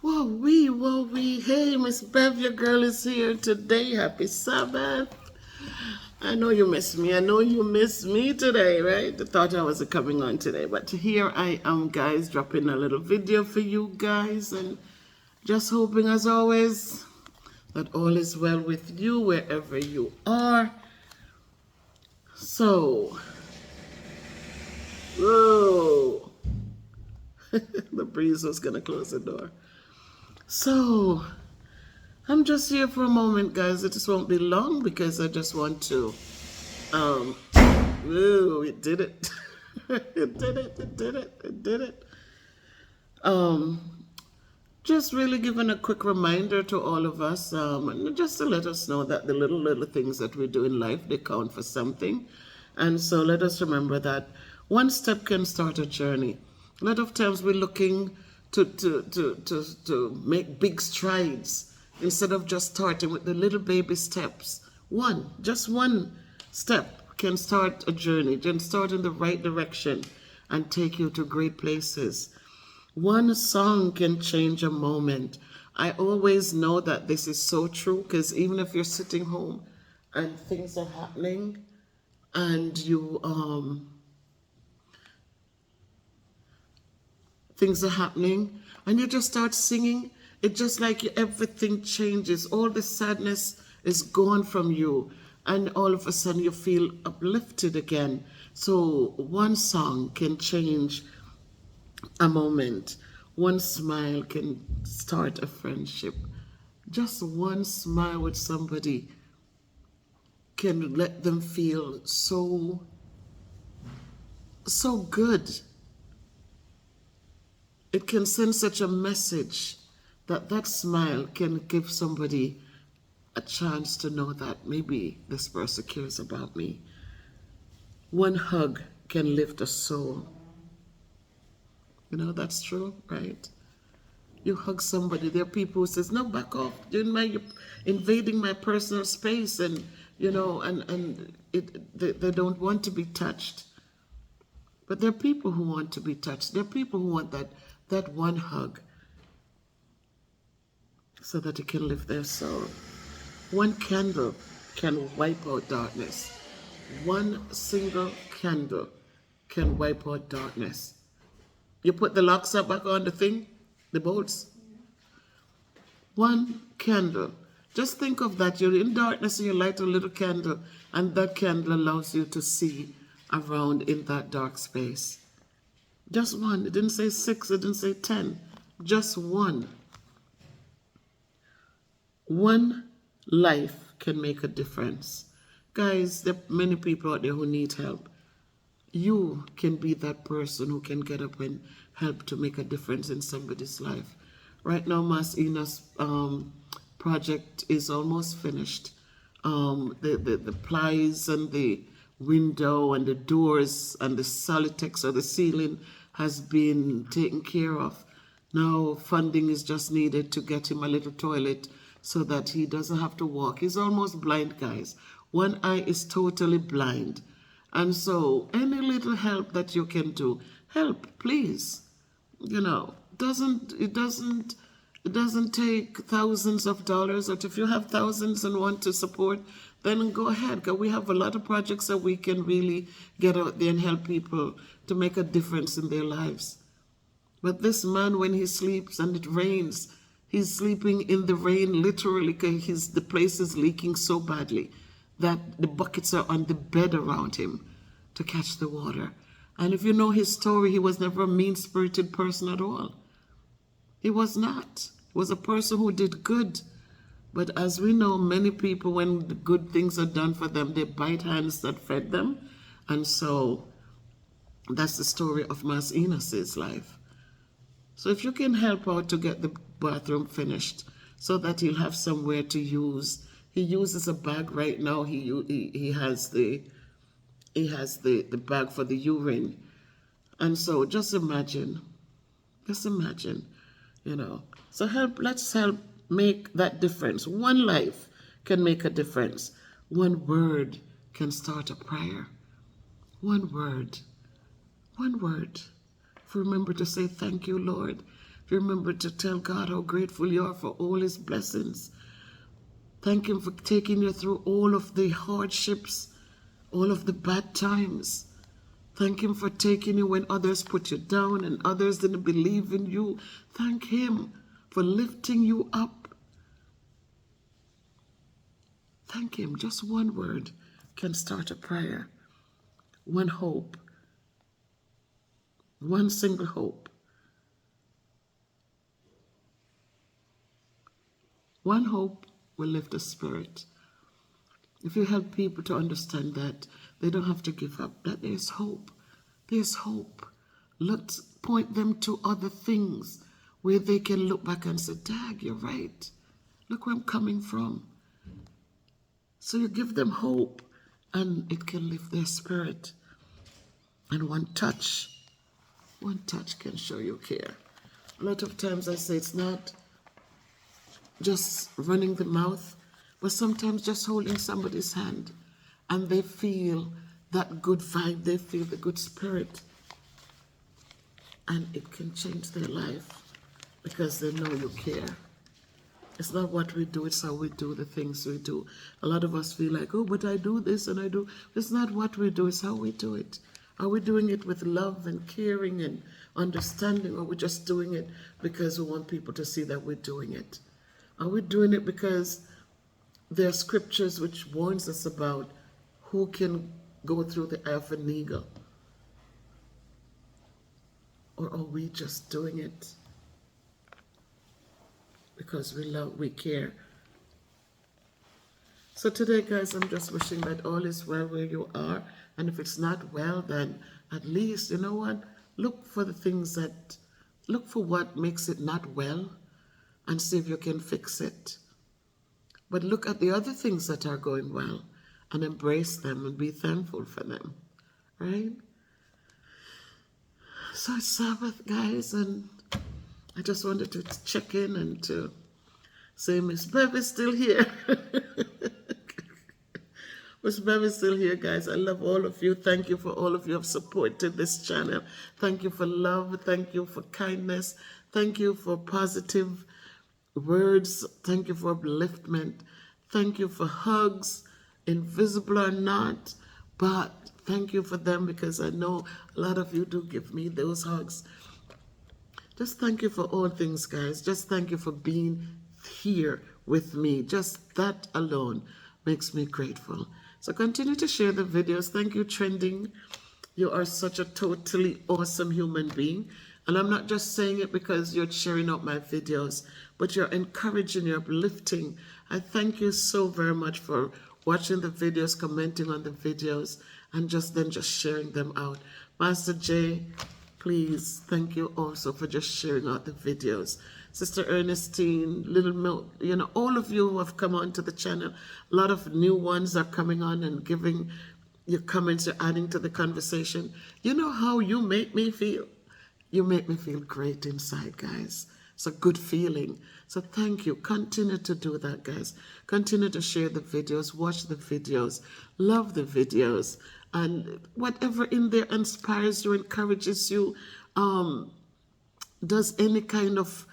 Whoa, wee. Hey, Miss Bev, your girl is here today. Happy Sabbath. I know you miss me. I know you miss me today, right? I thought I wasn't coming on today, but here I am, guys, dropping a little video for you guys, and just hoping, as always, that all is well with you wherever you are. So, whoa. The breeze was going to close the door. So, I'm just here for a moment, guys. It just won't be long because I just want to, it did it. It did it. Just really giving a quick reminder to all of us, and just to let us know that the little things that we do in life, they count for something. And so let us remember that one step can start a journey. A lot of times we're looking to make big strides instead of just starting with the little baby steps. Just one step can start a journey, can start in the right direction and take you to great places. One song can change a moment. I always know that this is so true, because even if you're sitting home and things are happening and you just start singing, it just like everything changes. All the sadness is gone from you, and all of a sudden you feel uplifted again. So one song can change a moment. One smile can start a friendship. Just one smile with somebody can let them feel so good. It can send such a message that smile can give somebody a chance to know that maybe this person cares about me. One hug can lift a soul. You know, that's true, right? You hug somebody, there are people who says, no, back off. You're invading my personal space, and, you know, they don't want to be touched. But there are people who want to be touched. There are people who want that one hug so that it can lift their soul. One candle can wipe out darkness. One single candle can wipe out darkness. You put the locks up back on the thing, the bolts. One candle. Just think of that. You're in darkness and you light a little candle, and that candle allows you to see around in that dark space. Just one. It didn't say 6, it didn't say 10. Just one. One life can make a difference. Guys, there are many people out there who need help. You can be that person who can get up and help to make a difference in somebody's life. Right now, Mas Ina's project is almost finished. The plies and the window and the doors and the solitex or the ceiling has been taken care of. Now funding is just needed to get him a little toilet so that he doesn't have to walk. He's almost blind, guys. One eye is totally blind. And so any little help that you can do, help, please. You know, it doesn't take thousands of dollars. Or if you have thousands and want to support, then go ahead. Because we have a lot of projects that we can really get out there and help people to make a difference in their lives. But this man, when he sleeps and it rains, he's sleeping in the rain literally, because the place is leaking so badly that the buckets are on the bed around him to catch the water. And if you know his story, he was never a mean-spirited person at all. He was not. He was a person who did good. But as we know, many people, when the good things are done for them, they bite hands that fed them. And so that's the story of Mas Enos's life. So if you can help out to get the bathroom finished so that he'll have somewhere to use. He uses a bag right now. He has the bag for the urine. And so just imagine, you know. So let's help make that difference. One life can make a difference. One word can start a prayer. One word. Remember to say, thank you, Lord. Remember to tell God how grateful you are for all his blessings. Thank him for taking you through all of the hardships, all of the bad times. Thank him for taking you when others put you down and others didn't believe in you. Thank him for lifting you up. Thank him. Just one word can start a prayer. One hope. One single hope. One hope will lift the spirit. If you help people to understand that they don't have to give up, that there's hope. There's hope. Let's point them to other things where they can look back and say, Dag, you're right. Look where I'm coming from. So you give them hope and it can lift their spirit. And one touch can show you care. A lot of times I say it's not just running the mouth, but sometimes just holding somebody's hand and they feel that good vibe, they feel the good spirit, and it can change their life because they know you care. It's not what we do, it's how we do the things we do. A lot of us feel like, oh, but I do this and I do. It's not what we do, it's how we do it. Are we doing it with love and caring and understanding, or are we just doing it because we want people to see that we're doing it? Are we doing it because there are scriptures which warns us about who can go through the eye of an eagle? Or are we just doing it because we love, we care? So today, guys, I'm just wishing that all is well where you are. And if it's not well, then at least, you know what? Look for the things that, look for what makes it not well and see if you can fix it. But look at the other things that are going well and embrace them and be thankful for them, right? So it's Sabbath, guys, and I just wanted to check in and to say Miss Bev is still here. Miss Bev is still here, guys. I love all of you. Thank you for all of you who have supported this channel. Thank you for love. Thank you for kindness. Thank you for positive words. Thank you for upliftment. Thank you for hugs, invisible or not, but thank you for them because I know a lot of you do give me those hugs. Just thank you for all things, guys. Just thank you for being here with me. Just that alone makes me grateful. So continue to share the videos. Thank you, Trending. You are such a totally awesome human being. And I'm not just saying it because you're sharing out my videos, but you're encouraging, you're uplifting. I thank you so very much for watching the videos, commenting on the videos, and just sharing them out. Master J, please, thank you also for just sharing out the videos. Sister Ernestine, Little Milk, you know, all of you who have come onto the channel, a lot of new ones are coming on and giving your comments, you're adding to the conversation. You know how you make me feel? You make me feel great inside, guys. It's a good feeling. So thank you. Continue to do that, guys. Continue to share the videos, watch the videos, love the videos, and whatever in there inspires you, encourages you, does any kind of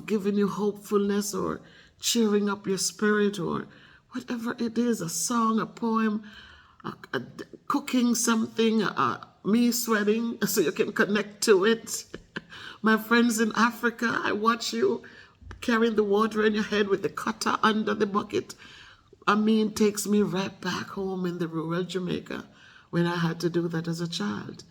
giving you hopefulness or cheering up your spirit or whatever it is, a song, a poem, cooking something, me sweating so you can connect to it. My friends in Africa, I watch you carrying the water in your head with the cutter under the bucket. I mean, takes me right back home in the rural Jamaica when I had to do that as a child.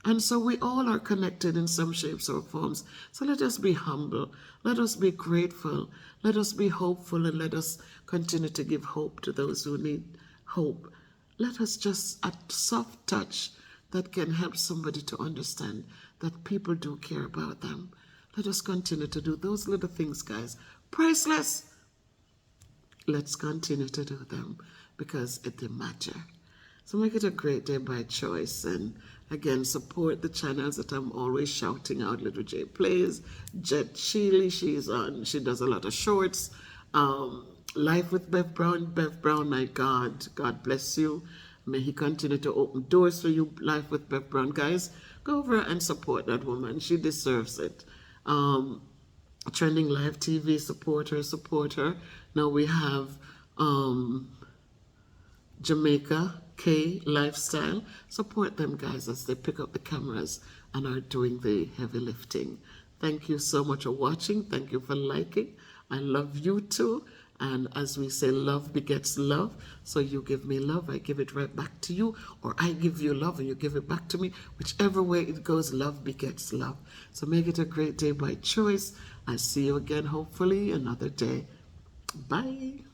And so we all are connected in some shapes or forms. So let us be humble. Let us be grateful. Let us be hopeful, and let us continue to give hope to those who need hope. Let us just, a soft touch that can help somebody to understand that people do care about them. Let us continue to do those little things, guys. Priceless. Let's continue to do them because it matter. So make it a great day by choice. And again, support the channels that I'm always shouting out. Little J Plays, Jet Sheely, she does a lot of shorts. Life with Bev Brown, my God bless you. May he continue to open doors for you. Life with Bev Brown, guys, go over and support that woman. She deserves it. Trending Live TV, support her. Now we have Jamaica K Lifestyle. Support them, guys, as they pick up the cameras and are doing the heavy lifting. Thank you so much for watching. Thank you for liking. I love you too. And as we say, love begets love. So you give me love, I give it right back to you. Or I give you love and you give it back to me. Whichever way it goes, love begets love. So make it a great day by choice. I'll see you again, hopefully, another day. Bye.